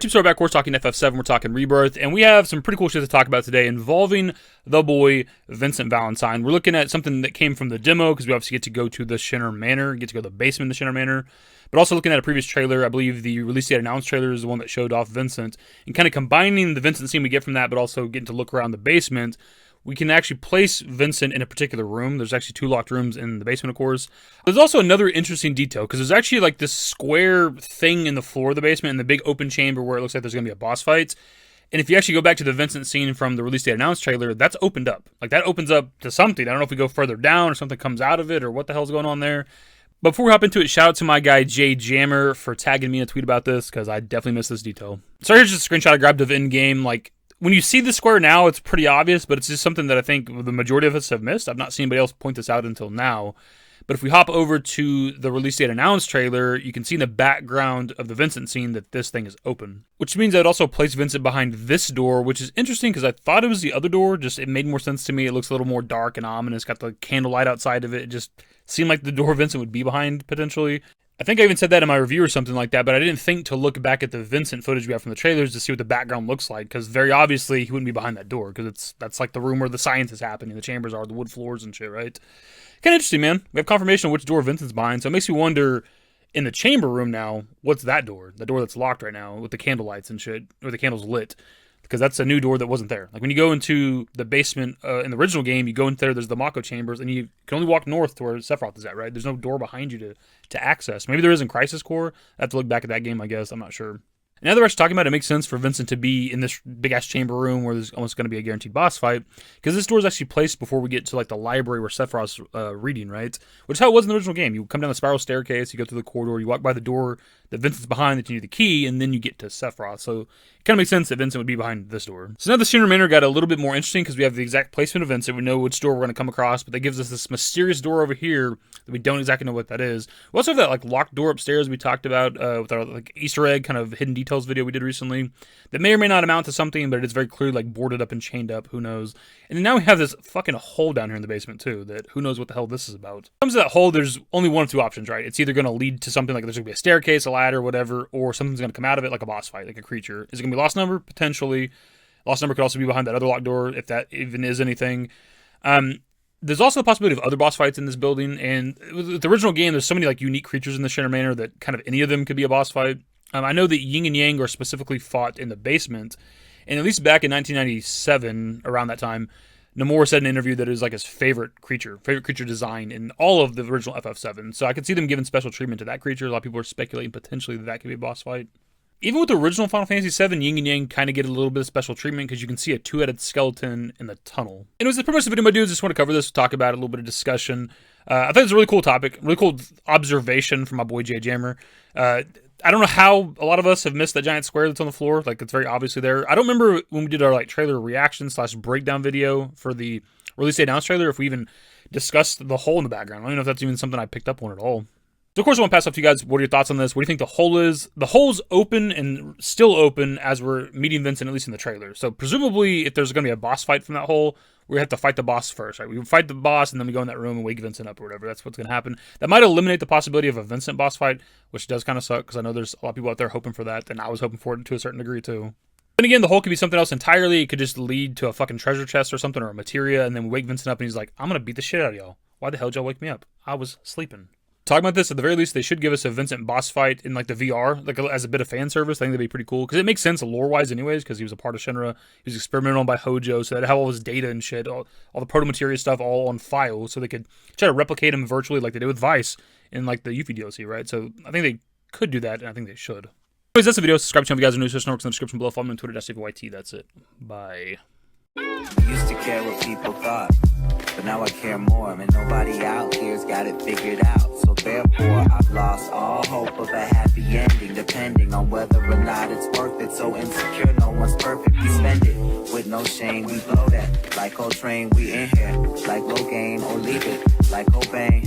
So we're back, we're talking FF7, we're talking Rebirth, and we have some pretty cool shit to talk about today involving the boy, Vincent Valentine. We're looking at something that came from the demo, because we obviously get to go to the Shinner Manor, get to go to the basement of the Shinner Manor, but also looking at a previous trailer. I believe the release date announced trailer is the one that showed off Vincent, and kind of combining the Vincent scene we get from that, but also getting to look around the basement. We can actually place Vincent in a particular room. There's actually 2 locked rooms in the basement, of course. There's also another interesting detail, because there's actually like this square thing in the floor of the basement, in the big open chamber where it looks like there's going to be a boss fight. And if you actually go back to the Vincent scene from the release date announced trailer, that's opened up. Like, that opens up to something. I don't know if we go further down or something comes out of it or what the hell's going on there. But before we hop into it, shout out to my guy Jay Jammer for tagging me in a tweet about this, because I definitely missed this detail. So here's just a screenshot I grabbed of in-game. Like, when you see the square now, it's pretty obvious, but it's just something that I think the majority of us have missed. I've not seen anybody else point this out until now. But if we hop over to the release date announced trailer, you can see in the background of the Vincent scene that this thing is open. Which means I'd also place Vincent behind this door, which is interesting because I thought it was the other door. Just it made more sense to me. It looks a little more dark and ominous. Got the candlelight outside of it. It just seemed like the door Vincent would be behind, potentially. I think I even said that in my review or something like that, but I didn't think to look back at the Vincent footage we have from the trailers to see what the background looks like, because very obviously he wouldn't be behind that door, because that's like the room where the science is happening. The chambers are the wood floors and shit, right? Kind of interesting, man. We have confirmation of which door Vincent's behind, so it makes me wonder, in the chamber room now, what's that door? The door that's locked right now with the candle lights and shit, or the candles lit. Because that's a new door that wasn't there. Like, when you go into the basement in the original game, you go in there, there's the Mako chambers, and you can only walk north to where Sephiroth is at, right? There's no door behind you to access. Maybe there is in Crisis Core. I have to look back at that game, I guess. I'm not sure. Now that we're actually talking about it, it makes sense for Vincent to be in this big-ass chamber room where there's almost going to be a guaranteed boss fight, because this door is actually placed before we get to, like, the library where Sephiroth's reading, right? Which is how it was in the original game. You come down the spiral staircase, you go through the corridor, you walk by the door that Vincent's behind that you need the key, and then you get to Sephiroth. So it kind of makes sense that Vincent would be behind this door. So now the Shinner Manor got a little bit more interesting, because we have the exact placement of Vincent. We know which door we're going to come across, but that gives us this mysterious door over here that we don't exactly know what that is. We also have that, like, locked door upstairs we talked about with our, like, Easter egg kind of hidden details video we did recently. That may or may not amount to something, but it's very clearly, like, boarded up and chained up. Who knows? And then now we have this fucking hole down here in the basement, too, that who knows what the hell this is about. When it comes to that hole, there's only one of 2 options, right? It's either going to lead to something like there's going to be a staircase, a ladder, whatever, or something's going to come out of it like a boss fight, like a creature. Is it going to be Lost Number? Potentially. Lost Number could also be behind that other locked door, if that even is anything. There's also the possibility of other boss fights in this building, and with the original game, there's so many, like, unique creatures in the Shinner Manor that kind of any of them could be a boss fight. I know that Yin and Yang are specifically fought in the basement, and at least back in 1997, around that time, Nomura said in an interview that it was like his favorite creature design in all of the original FF7. So I could see them giving special treatment to that creature. A lot of people are speculating potentially that could be a boss fight. Even with the original Final Fantasy VII, Yin and Yang kind of get a little bit of special treatment because you can see a 2-headed skeleton in the tunnel. And it was pretty much the video, my dudes. Just want to cover this, talk about it, a little bit of discussion. I think it's a really cool topic, really cool observation from my boy Jay Jammer. I don't know how a lot of us have missed that giant square that's on the floor. Like, it's very obviously there. I don't remember when we did our, like, trailer reaction / breakdown video for the release date announced trailer if we even discussed the hole in the background. I don't even know if that's even something I picked up on at all. So, of course, I want to pass off to you guys. What are your thoughts on this? What do you think the hole is? The hole's open and still open as we're meeting Vincent, at least in the trailer. So, presumably, if there's going to be a boss fight from that hole, we have to fight the boss first, right? We fight the boss, and then we go in that room and wake Vincent up or whatever. That's what's going to happen. That might eliminate the possibility of a Vincent boss fight, which does kind of suck, because I know there's a lot of people out there hoping for that, and I was hoping for it to a certain degree, too. Then again, the hole could be something else entirely. It could just lead to a fucking treasure chest or something, or a materia, and then we wake Vincent up, and he's like, I'm going to beat the shit out of y'all. Why the hell did y'all wake me up? I was sleeping. Talking about this, at the very least, they should give us a Vincent boss fight in, like, the VR, like, as a bit of fan service. I think that'd be pretty cool, because it makes sense lore-wise anyways, because he was a part of Shinra. He was experimented on by Hojo, so they'd have all his data and shit, all the proto-materia stuff all on file, so they could try to replicate him virtually like they did with Vice in, like, the Yuffie DLC, right? So I think they could do that, and I think they should. Anyways, that's the video. Subscribe to the channel if you guys are new. Social networks in the description below. Follow me on Twitter, @FF7 That's it. Bye. Used to care what people thought, but now I care more, and nobody out here's got it figured out. So therefore, I've lost all hope of a happy ending, depending on whether or not it's worth it. So insecure, no one's perfect. We spend it with no shame. We blow that like Coltrane. We in here like Logain, or leave it like Cobain.